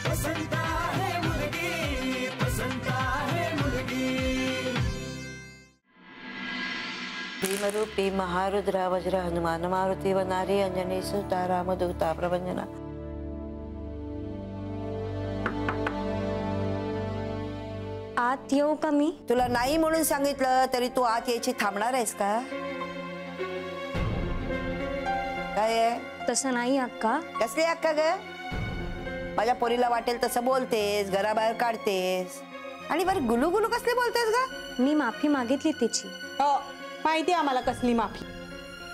पसंत आहे मुलगी, पसंत आहे मुलगी। भीमरूपी महारुद्र वज्र हनुमान मारुती वनारी अंजनी सुता रामदूता प्रभंजना। आत येऊ का मी? तुला नाही म्हणून सांगितलं तरी तू आत यायची थांबणार आहेस का? काय आहे? तसं नाही अक्का। कसली अक्का ग? माझ्या पोरीला वाटेल तसं बोलतेस, घराबाहेर काढतेस आणि बरं गुलू गुलू कसले बोलतेस ग? मी माफी मागितली तिची। हो माहिती आम्हाला कसली माफी।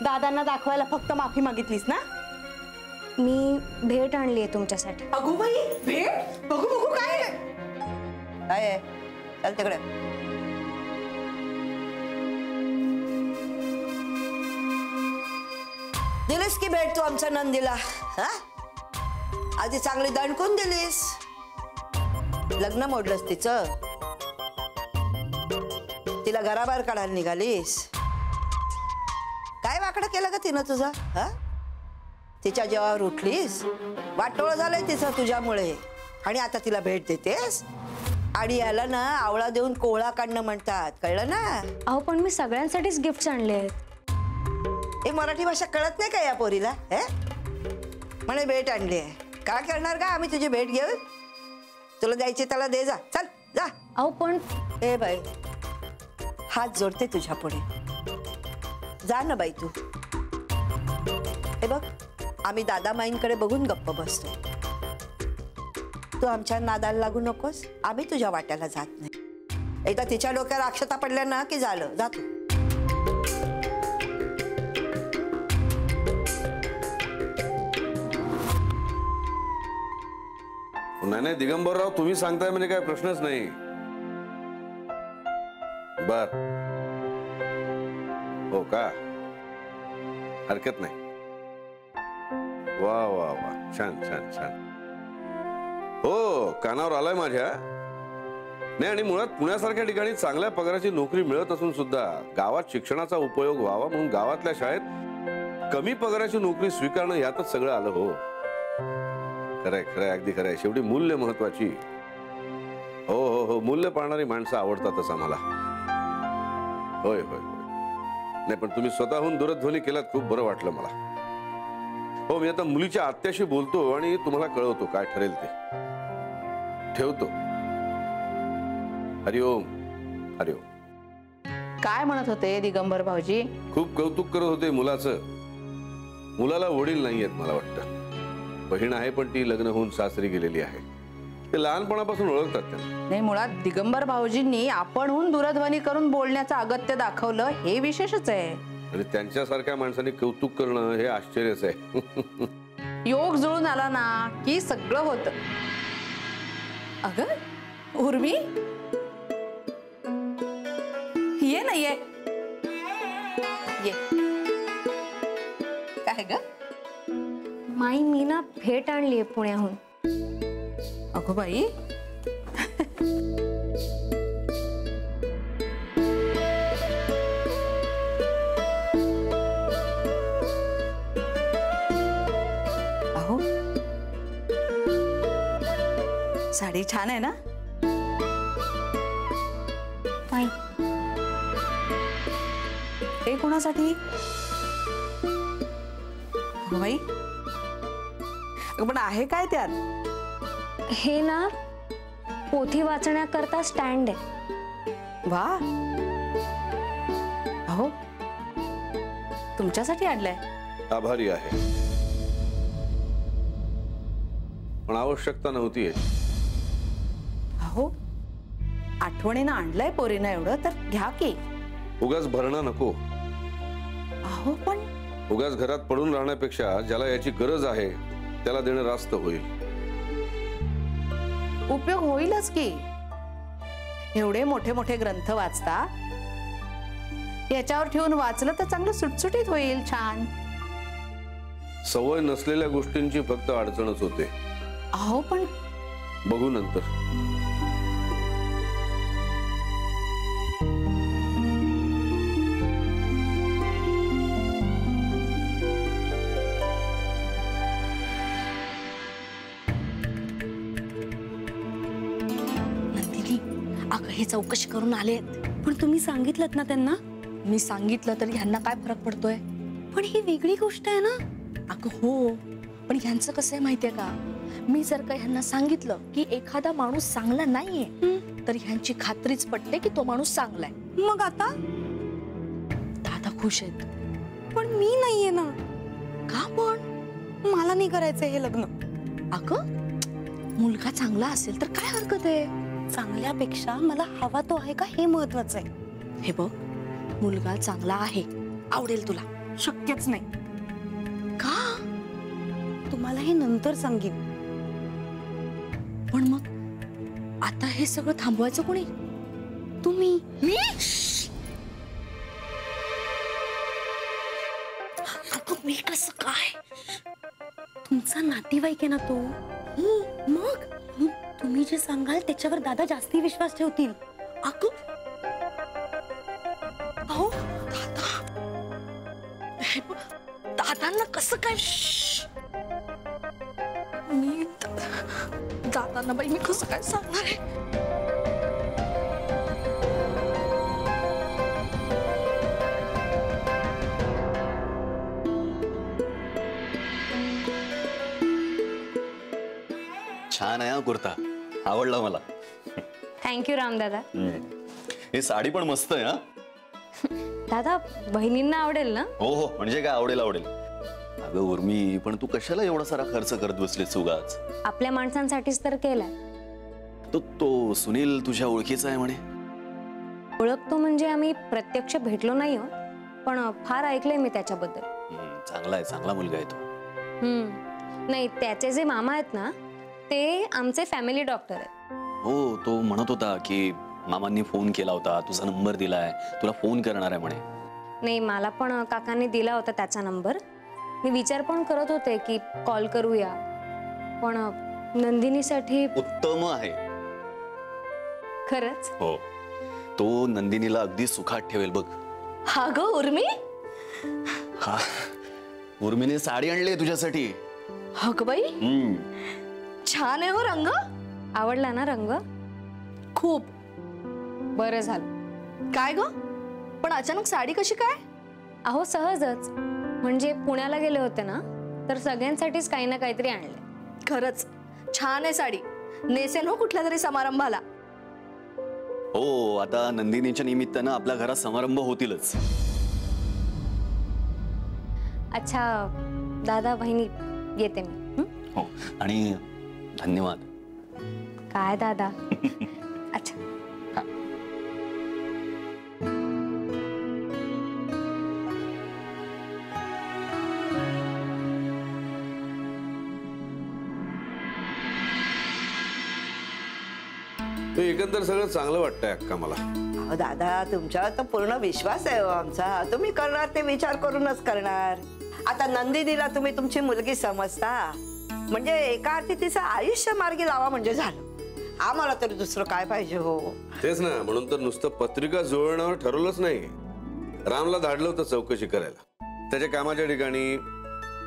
दादांना दाखवायला फक्त माफी मागितलीस ना? मी भेट आणली आहे तुमच्यासाठी। अगो बाई भेट? बघू बघू काय आहे? काय आहे? चल तिकडे। दिलीस की भेट तू आमच्या नंदीला? हा आधी चांगली दणकून दिलीस, लग्न मोडलंस तिचं, तिला घराबाहेर काढायला निघालीस। काय वाकडं केलं ग तिनं तुझा? हा तिच्या जेवावर उठलीस, वाटोळ झालंय तिचं तुझ्यामुळे आणि आता तिला भेट देतेस? आणि याला ना आवळा देऊन कोहळा काढणं म्हणतात, कळलं ना? अहो पण मी सगळ्यांसाठीच गिफ्ट आणले आहेत। एक मराठी भाषा कळत नाही का या पोरीला? म्हणे भेट आणली आहे, काय करणार का आम्ही तुझी भेट घेऊन? तुला द्यायची त्याला दे, जा चल जा। अहो पण ए बाई हात जोडते तुझ्या पुढे, जा ना बाई तू। हे बघ आम्ही दादा माईंकडे बघून गप्प बसतो, तू आमच्या नादाला लागू नकोस, आम्ही तुझ्या वाट्याला जात नाही। एकदा तिच्या डोक्यावर अक्षता पडल्या ना की झालं, जा तू। नाही दिगंबरराव तुम्ही सांगताय म्हणजे काय प्रश्नच नाही। बर हो का, हरकत नाही। वा वा वा छान छान छान। हो कानावर आलाय माझ्या। नाही आणि मुळात पुण्यासारख्या ठिकाणी चांगल्या पगाराची नोकरी मिळत असून सुद्धा गावात शिक्षणाचा उपयोग व्हावा म्हणून गावातल्या शाळेत कमी पगाराची नोकरी स्वीकारणं यातच सगळं आलं। हो खरंय खरंय, अगदी खरंय। शेवटी मूल्य महत्वाची। हो हो हो मूल्य पाळणारी माणसं आवडतातच आम्हाला। होय होय होय। नाही पण तुम्ही स्वतःहून दूरध्वनी केलात, खूप बरं वाटलं मला। हो मी आता मुलीच्या आत्याशी बोलतो आणि तुम्हाला कळवतो काय ठरेल ते। ठेवतो। हरिओम हरिओम। काय म्हणत होते दिगंबर भाऊजी? खूप कौतुक करत होते मुलाचं। मुलाला वडील नाहीयेत मला वाटतं, बहीण आहे पण ती लग्न होऊन सासरी गेलेली आहे। ते लहानपणापासून ओळखतात त्यांना। नाही मुळात दिगंबर भाऊजींनी आपणहून दूरध्वनी करून बोलण्याचं अगत्य दाखवलं हे विशेषच आहे। आणि त्यांच्यासारख्या माणसाने कौतुक करणं हे आश्चर्यच आहे। योग जुळून आला ना की सगळं होतं। अगं उर्मी ये ना ये ये। काय ग? माई मी ना भेट आणली आहे पुण्याहून। अगो बाई अहो साडी छान आहे ना? माई हे कोणासाठी? अगो बाई पण आहे काय त्यात? हे ना पोथी वाचण्याकरता स्टँड आहे। वा अहो तुमच्यासाठी आणलंय? आभारी आहे पण आवश्यकता नव्हती याची। अहो आठवणीनं आणलंय पोरीनं एवढं तर घ्या की। उगाच भरणं नको। अहो पण उगाच घरात पडून राहण्यापेक्षा ज्याला याची गरज आहे त्याला देणं रास्त होईल। उपयोग होईलच की। एवढे मोठे मोठे ग्रंथ वाचता, याच्यावर ठेवून वाचलं तर चांगलं सुटसुटीत होईल, छान। सवय नसलेल्या गोष्टींची फक्त अडचणच होते। अहो पण बघू नंतर। अगं हे चौकशी करून आलेत. पण तुम्ही सांगितलं ना त्यांना. मी सांगितलं तरी ह्यांना काय फरक पडतोय? पण ही वेगळी गोष्ट आहे ना. अगं हो, पण ह्यांचं कसं आहे माहितीये का, मी जर का ह्यांना सांगितलं की एखादा माणूस चांगला नाहीये तर ह्यांची खात्रीच पटते की तो माणूस चांगलाय. मग आता दादा खुश आहेत. पण मी नाहीये ना. का पण? मला नाही करायचंय हे लग्न. अगं मुलगा चांगला असेल तर काय हरकत आहे? चांगल्यापेक्षा मला हवा तो आहे का हे महत्वाचं आहे. हे बघ, मुलगा चांगला आहे, आवडेल तुला. शक्यच नाही. का? तुम्हाला हे नंतर सांगेन. पण मग आता हे सगळं थांबवायचं कोणी? तुम्ही. मी? अगं मी कसं काय? तुमचा नातेवाईक आहे ना तो. मग तुम्ही जे सांगाल त्याच्यावर दादा जास्ती विश्वास ठेवतील. अगं अहो दादा, हे बघ, दादांना कसं काय? मी दादांना बाई मी कसं काय सांगणार आहे? छान आहे हा कुर्ता, आवडला मला. थँक्यू राम दादा. ही साडी पण मस्त आहे हा. दादा बहिणींना आवडेल ना. हो हो, म्हणजे काय, आवडेल आवडेल. अगं उर्मी, पण तू कशाला एवढा सारा खर्च करत बसलीस उगाच? आपल्या माणसांसाठीच तर केलाय. तो सुनील तुझ्या ओळखीचा आहे म्हणे. ओळखतो म्हणजे आम्ही प्रत्यक्ष भेटलो नाही हो, पण फार ऐकलंय मी त्याच्याबद्दल. चांगला आहे, चांगला मुलगा आहे तो. नाही, त्याचे जे मामा आहेत ना ते आमचे फॅमिली डॉक्टर आहेत. हो, तो म्हणत होता की मामांनी फोन केला होता, तुझा नंबर दिलाय, तुला फोन करणार आहे म्हणे. नाही, मला पण काकांनी दिला होता त्याचा नंबर. मी विचार पण करत होते की कॉल करूया, पण नंदिनीसाठी. उत्तम आहे. खरंच? हो, तो नंदिनीला अगदी सुखात ठेवेल बघ. हा ग उर्मी. हा, उर्मीने साडी आणली तुझ्यासाठी. हा ग बाई, छान आहे हो रंग. आवडला ना रंग? खूप. बरं झालं. काय ग, पण अचानक साडी कशी काय? अहो सहजच, म्हणजे पुण्याला गेले होते ना तर सगळ्यांसाठीच काही ना काहीतरी आणले. खरंच छान आहे साडी, नेसेन हो कुठल्या तरी समारंभाला. हो, आता नंदिनीच्या निमित्तानं आपल्या घरात समारंभ होतीलच. अच्छा दादा बहिणी, येते मी. हो, आणि धन्यवाद. काय दादा. अच्छा. एकंदर सगळं चांगलं वाटतंय अक्का मला. अहो दादा, तुमच्यावर तर पूर्ण विश्वास आहे हो आमचा. तुम्ही करणार ते विचार करूनच करणार. आता नंदिनीला तुम्ही तुमची मुलगी समजता म्हणजे एका अर्थी तिचं आयुष्य मार्गी लावा म्हणजे झालं. आम्हाला तरी दुसरं काय पाहिजे हो. तेच ना, म्हणून तर नुसतं पत्रिका जुळवण्यावर ठरवलंच नाही. रामला धाडलं होतं चौकशी करायला. त्याच्या कामाच्या ठिकाणी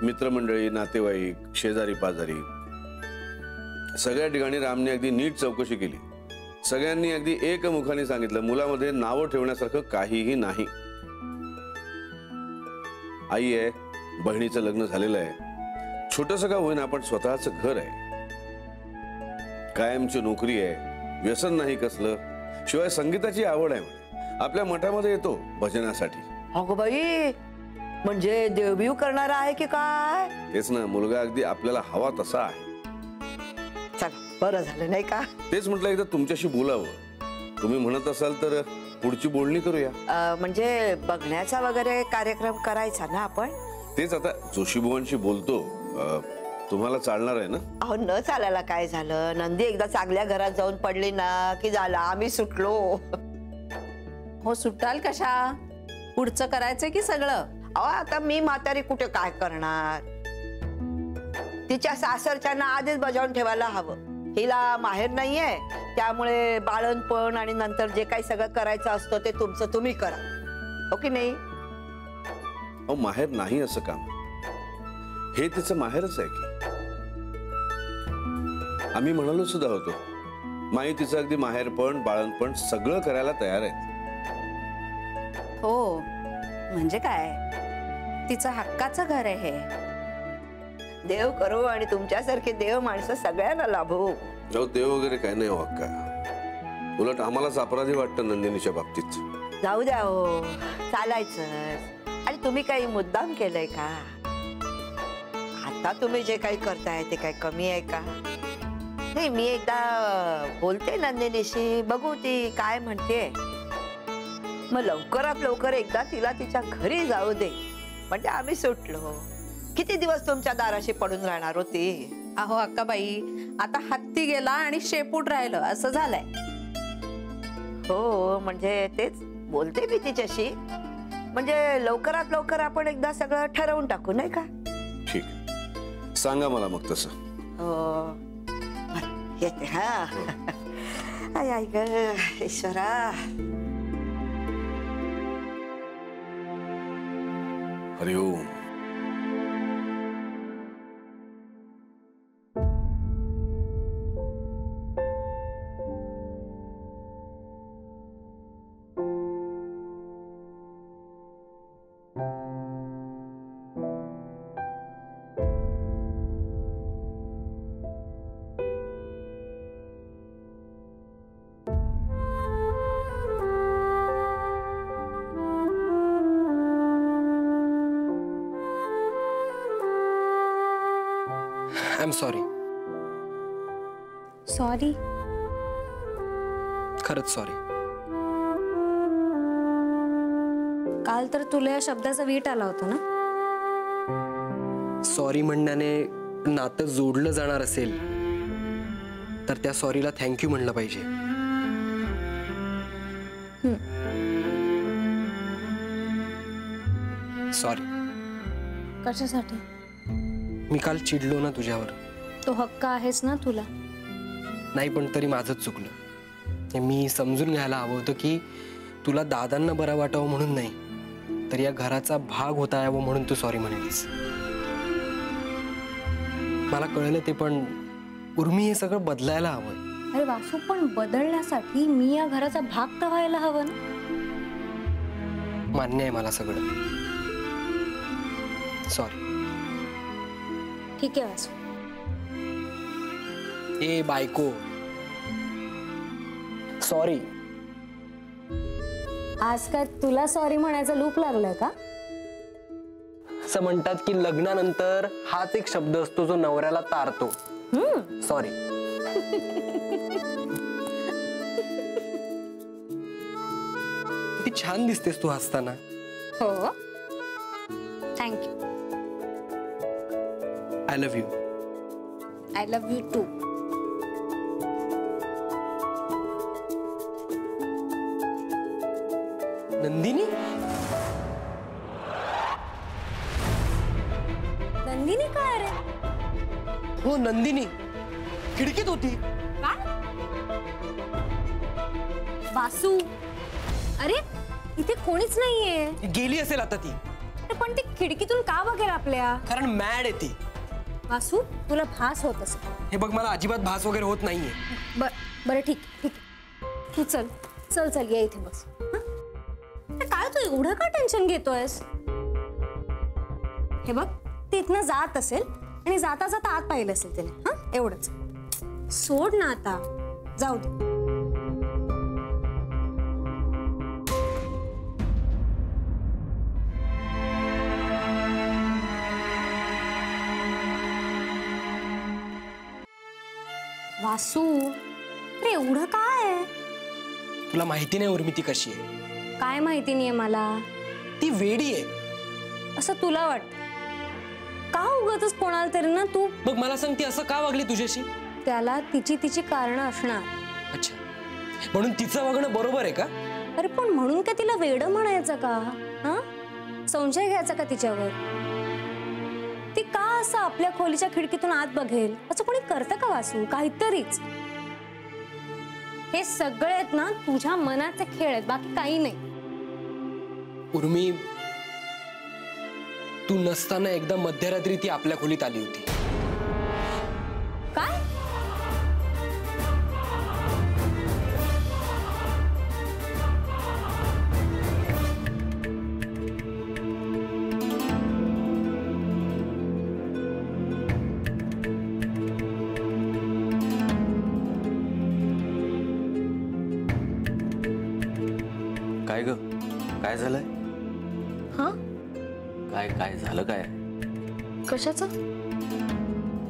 मित्रमंडळी, नातेवाईक, शेजारी पाजारी सगळ्या ठिकाणी रामने अगदी नीट चौकशी केली. सगळ्यांनी अगदी एकमुखाने सांगितलं, मुलामध्ये नावं ठेवण्यासारखं काहीही नाही. आई आहे, बहिणीचं लग्न झालेलं आहे, छोटंसं का होईना पण स्वतःचं घर आहे, कायमची नोकरी आहे, व्यसन नाही कसलं, शिवाय संगीताची आवड आहे म्हणे. आपल्या मठामध्ये येतो भजनासाठी. अगो बाई, म्हणजे देवबीव करणारा आहे की काय? तेच ना, मुलगा अगदी आपल्याला हवा तसा आहे. चल, बरं झालं नाही का? तेच म्हटलं एकदा तुमच्याशी बोलावं. तुम्ही म्हणत असाल तर पुढची बोलणी करूया. म्हणजे बघण्याचा वगैरे कार्यक्रम करायचा ना आपण? तेच आता जोशीबुवांशी बोलतो. तुम्हाला चालणार आहे ना? अहो, न चालायला काय झालं? नंदी एकदा चांगल्या घरात जाऊन पडली ना की झालं, आम्ही सुटलो. हो, सुटाल कशा? पुढचं करायचंय की सगळं? अहो, आता मी म्हातारी कुठे काय करणार? तिच्या सासरच्यांना आधीच बजावून ठेवायला हवं. हिला माहेर नाहीये, त्यामुळे बाळणपण आणि नंतर जे काही सगळं करायचं असतं ते तुमचं तुम्ही करा, हो की नाही? अहो, माहेर नाही असं काम, हे तिचं माहेरच आहे की. आम्ही म्हणालो सुद्धा होतो, माई तिचं अगदी माहेरपण बाळणपण सगळं करायला तयार आहे. हो म्हणजे काय, तिचं हक्काचं घर आहे हे. देव करो आणि तुमच्यासारखे देव माणसं सगळ्यांना लाभो. जाऊ देव वगैरे काय नाही हो अक्का. उलट आम्हालाच अपराधी वाटतं नंदिनीच्या बाबतीत. जाऊ द्या हो, चालायचं. आणि तुम्ही काही मुद्दाम केलंय का? आता तुम्ही जे काही करताय ते काही कमी आहे का? नाही, मी एकदा बोलते नंदिनीशी, बघू ती काय म्हणते. मग लवकरात लवकर एकदा तिला तिच्या घरी जाऊ दे, म्हणजे आम्ही सुटलो. किती दिवस तुमच्या दाराशी पडून राहणार होती? अहो अक्काबाई, आता हत्ती गेला आणि शेपूट राहिलं असं झालंय. हो, म्हणजे तेच बोलते मी तिच्याशी, म्हणजे लवकरात लवकर आपण एकदा सगळं ठरवून टाकू, नाही का? ठीक, सांगा मला मग तसं. हो, बरं, येते. हा, आई आई ग ईश्वरा. हरिओम. I am sorry. सॉरी? खरंच सॉरी. काल तर तुला या शब्दाचा वीट आला होता ना. सॉरी म्हणण्याने नातं जोडलं जाणार असेल तर त्या सॉरीला थँक्यू म्हणलं पाहिजे. सॉरी. कशासाठी? मी काल चिडलो ना तुझ्यावर. तो हक्क आहेस ना तुला. नाही, पण तरी माझंच चुकलं. मी समजून घ्यायला हवं होतं की तुला दादांना बरं वाटावं म्हणून नाही, तर या घराचा भाग होता यावं म्हणून तू सॉरी म्हणलीस. मला कळलं ते, पण उर्मी हे सगळं बदलायला हवं. अरे वासू, पण बदलण्यासाठी मी या घराचा भाग तर व्हायला हवं ना. मान्य आहे मला सगळं. सॉरी. ठीक आहे वासू. ए बायको, सॉरी. आज काय तुला सॉरी म्हणायचा लूप लागलाय का? असं म्हणतात की लग्नानंतर हाच एक शब्द असतो जो नवऱ्याला तारतो. सॉरी. किती छान दिसतेस तू हसताना. हो, thank you. I love you. I love you too. Nandini. Nandini काय रे? हो, नंदिनी खिडकीत होती. वासू, अरे इथे कोणीच नाहीये. गेली असेल आता ती. अरे पण ती खिडकीतून का बघेल आपल्या? कारण मॅड आहे ती. वासू, तुला भास होत असेल. हे बघ, मला अजिबात भास वगैरे होत नाहीये. बरं ठीक ठीक. तू चल चल चल, ये इथे बस. काय तू एवढं का टेन्शन घेतोयस? हे बघ, ती इथनं जात असेल आणि जाता जाता आत पाहिलं असेल तिने. हा, एवढंच. सोड ना आता, जाऊ दे. वासू, अरे एवढं काय? तुला माहिती नाही उर्मी ती कशी आहे. काय माहिती नाहीये मला. ती वेडी आहे असं तुला वाटतं का? उगाचच कोणाला तरी ना तू. मग मला सांग, ती असं का वागली तुझ्याशी? त्याला तिची कारणं असणार. अच्छा, म्हणून तिचं वागणं बरोबर आहे का? अरे पण म्हणून का तिला वेडं म्हणायचं का? हा, संशय घ्यायचा का तिच्यावर? ती का असं आपल्या खोलीच्या खिडकीतून आत बघेल? असं कोणी करतं का वासू? काहीतरीच. हे सगळे आहेत ना तुझ्या मनाचे खेळ आहेत, बाकी काही नाही. उर्मी, तू नसताना एकदा मध्यरात्री ती आपल्या खोलीत आली होती. काय? काय ग, काय झालंय? हा काय काय झालं काय? कशाचं?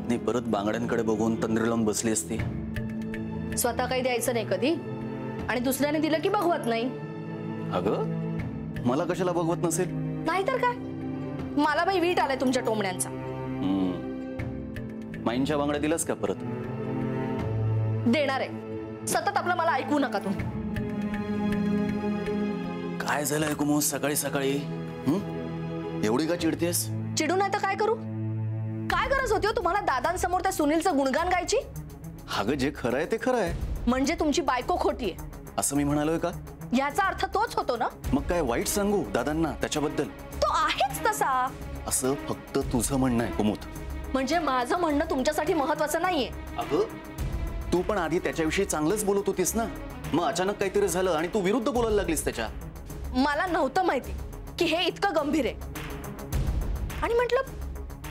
नाही, परत बांगड्यांकडे बघून तंद्री लावून बसली असती. स्वतः काही द्यायचं नाही कधी आणि दुसऱ्याने दिलं की बघवत नाही. अगं मला कशाला बघवत नसेल? नाहीतर काय, मला बाई वीट आलाय तुमच्या टोमण्यांचा. माईंच्या बांगड्या दिलास का परत? देणार आहे. सतत आपलं मला ऐकू नका तुम्ही. काय झालंय कुमोद सकाळी सकाळी? एवढी का चिडतेस? चिडू नाही तर काय करू? काय गरज होती हो तुम्हाला दादांसमोर त्या सुनीलचं गुणगान गायची? अगं जे खरं आहे ते खरं आहे. म्हणजे तुमची बायको खोटी आहे असं मी म्हणालोय का? याचा अर्थ तोच होतो ना? मग काय वाईट सांगू दादांना त्याच्याबद्दल? तो आहेच तसा. असं फक्त तुझं म्हणणं आहे कुमोद. म्हणजे माझं म्हणणं तुमच्यासाठी महत्वाचं नाहीये? अगं तू पण आधी त्याच्याविषयी चांगलंच बोलत होतीस ना, मग अचानक काहीतरी झालं आणि तू विरुद्ध बोलायला लागलीस त्याच्या. मला नव्हतं माहिती की हे इतकं गंभीर आहे. आणि म्हटलं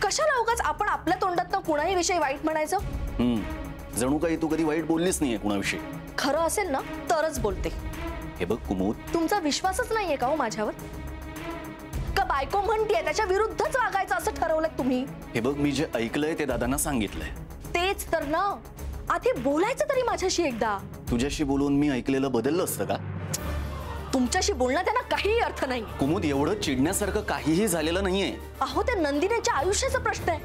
कशाला उगाच आपण आपल्या तोंडातनं कुणाही विषयी वाईट म्हणायचं? जणू काही तू कधी वाईट बोललीच नाहीये कुणाविषयी. खरं असेल ना तरच बोलते. हे बघ कुमोद, तुमचा विश्वासच नाहीये का हो माझ्यावर? का बायको म्हणतीये त्याच्या विरुद्धच वागायचं असं ठरवलंय तुम्ही? हे बघ मी जे ऐकलंय ते दादांना सांगितलंय. तेच तर ना, आधी बोलायचं तरी माझ्याशी एकदा. तुझ्याशी बोलून मी ऐकलेलं बदललं असतं का? तुमच्याशी बोलण्यात त्यांना काहीही अर्थ नाही. कुमुद एवढं चिडण्यासारखं काहीही झालेलं नाहीये. अहो त्या नंदिनीच्या आयुष्याचा प्रश्न आहे.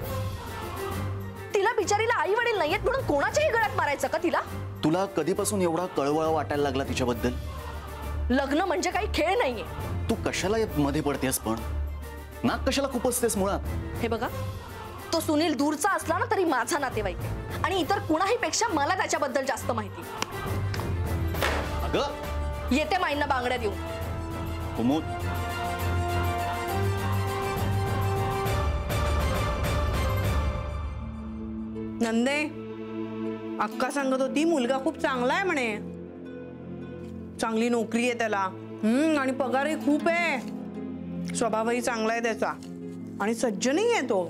तिला बिचारीला आई वडील नाहीयेत म्हणून कोणाच्याही गळ्यात मारायचं का तिला? तुला कधीपासून एवढा कळवळा वाटायला लागला तिच्याबद्दल? लग्न म्हणजे काही खेळ नाहीये. तू कशाला मध्ये पडतेस पण? नाक कशाला खूप असतेस मुळात? हे बघा, तो सुनील दूरचा असला ना तरी माझा नातेवाईक आहे आणि इतर कुणाही पेक्षा मला त्याच्याबद्दल जास्त माहिती. अगं येते माईंना बांगड्या देऊ. कुमुद नंदे, अक्का सांगत होती मुलगा खूप चांगला आहे म्हणे. चांगली नोकरी आहे त्याला आणि पगारही खूप आहे. स्वभावही चांगला आहे त्याचा आणि सज्जनही आहे तो.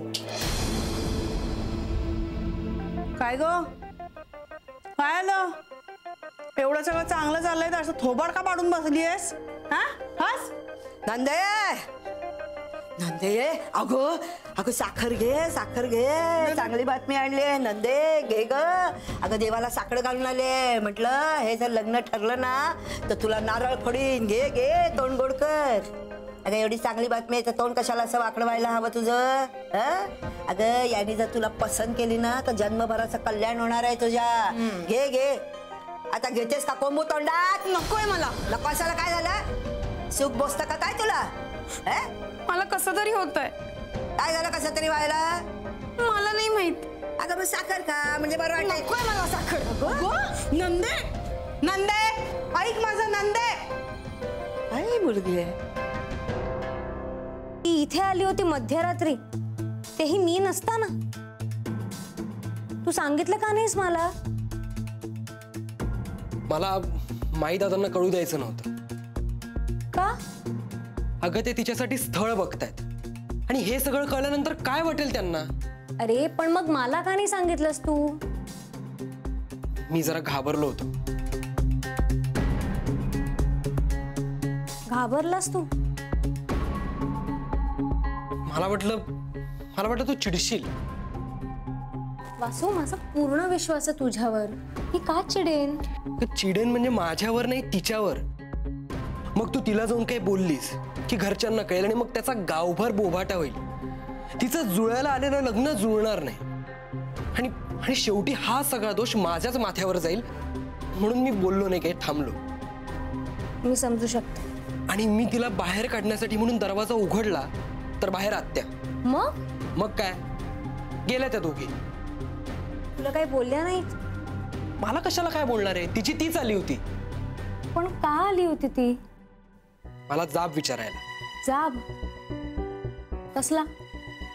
काय ग, काय आलं? एवढं सगळं चांगलं चाललंय तर असं थोबाड का पाडून बसली आहेस? हा हस. नंदे, नंदे, अगं अगं साखर घे, साखर घे. चांगली बातमी आणली आहे नंदे, घे ग. अगं देवाला साखर घालून आले. म्हटलं हे जर लग्न ठरलं ना तर तुला नारळ फोडीन. घे घे, तोंड गोड कर. अगं एवढी चांगली बातमी आहे तर तोंड कशाला असं वाकडं व्हायला हवं तुझं? अगं याने जर तुला पसंत केली ना तर जन्मभराचं कल्याण होणार आहे तुझ्या. घे घे. आता घेतेस का कोंबू तोंडात? नकोय मला. नको असायला काय झालं? सुख बसतं का काय तुला? मला कसं तरी होतंय. काय झालं कसं तरी व्हायला? मला नाही माहित. अगं मग साखर खा म्हणजे बरं वाटत. नकोय मला साखर. नंदे, नंदे, ऐक माझं नंदे. काय मुलगी आहे? ती इथे आली होती मध्यरात्री, तेही मी नसताना. तू सांगितलं का नाहीस मला? मला माई दादांना कळू द्यायचं नव्हतं. का? अगं ते तिच्यासाठी स्थळ बघतायत आणि हे सगळं कळल्यानंतर काय वाटेल त्यांना? अरे पण मग मला का नाही सांगितलंस तू? मी जरा घाबरलो होतो. घाबरलास तू? मला वाटलं तू चिडशील. वासू, माझा पूर्ण विश्वास आहे तुझ्यावर. मी का चिडेन? चिडेन म्हणजे माझ्यावर नाही तिच्यावर. मग तू तिला जाऊन काही बोललीस की घरच्यांना कळेल आणि मग त्याचा गावभर बोभाटा होईल. तिचं जुळायला आलेलं लग्न जुळणार नाही आणि शेवटी हा सगळा दोष माझ्याच माथ्यावर जाईल. म्हणून मी बोललो नाही, काही थांबलो. मी समजू शकते. आणि मी तिला बाहेर काढण्यासाठी म्हणून दरवाजा उघडला तर बाहेर आत्या. मग काय, गेल्या त्या दोघी. तुला काही बोलल्या नाही? मला कशाला काय बोलणार आहे, तिची तीच आली होती. पण का आली होती ती? मला जाब विचारायला. जाब? कसला?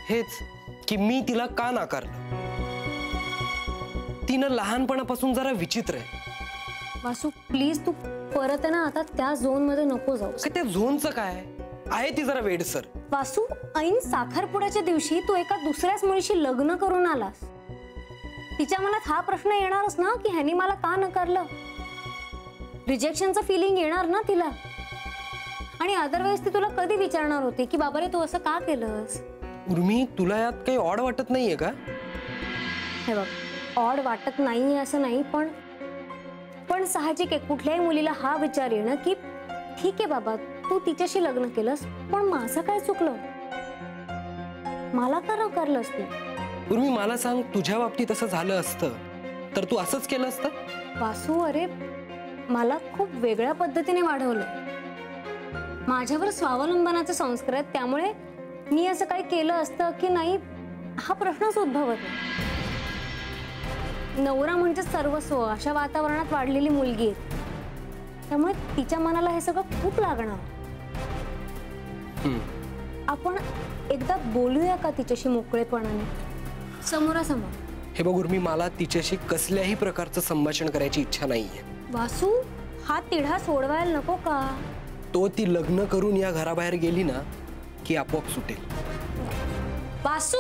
हेच की मी तिला का नाकारलं. तिनं लहानपणापासून जरा विचित्र आहे. वासू प्लीज तू परत ना आता त्या झोन मध्ये नको जाऊ. त्या झोनचं काय आहे, ती जरा वेडसर. वासू, ऐन साखरपुड्याच्या दिवशी तू एका दुसऱ्याच मुलीशी लग्न करून आलास. तिच्या मनात हा प्रश्न येणारच ना की ह्यानी मला का नकारलं. रिजेक्शनचं फिलिंग येणार ना तिला. आणि अदरवाईज ती तुला कधी विचारणार होती की बाबा रे तू असं का केलंस? उर्मी, तुला यात काही ऑड वाटत नाहीये का? हे बघ, ऑड वाटत नाहीये असं नाही, पण साहजिक आहे कुठल्याही मुलीला हा विचार येणं की ठीक आहे बाबा तू तिच्याशी लग्न केलंस, पण माझं काय चुकलं? मला का नकारलंस तू? उर्मी, मला सांग, तुझ्या बाबतीत असं झालं असतं तर तू असंच केलं असतं? वासू, अरे मला खूप वेगळ्या पद्धतीने वाढवलं. माझ्यावर स्वावलंबनाचे संस्कार आहेत, त्यामुळे मी असं काही केलं असतं की नाही हा प्रश्नच उद्भवत नाही. नवरा म्हणजे सर्वस्व अशा वातावरणात वाढलेली मुलगी आहे, त्यामुळे तिच्या मनाला हे सगळं खूप लागणार. आपण एकदा बोलूया का तिच्याशी मोकळेपणाने, समोरासमोर? हे बघ उर्मी, मला तिच्याशी कसल्याही प्रकारचं संभाषण करायची इच्छा नाहीये. वासू, हा तिढा सोडवायला नको का? तो ती लग्न करून या घराबाहेर गेली ना की आपोआप सुटेल. वासू,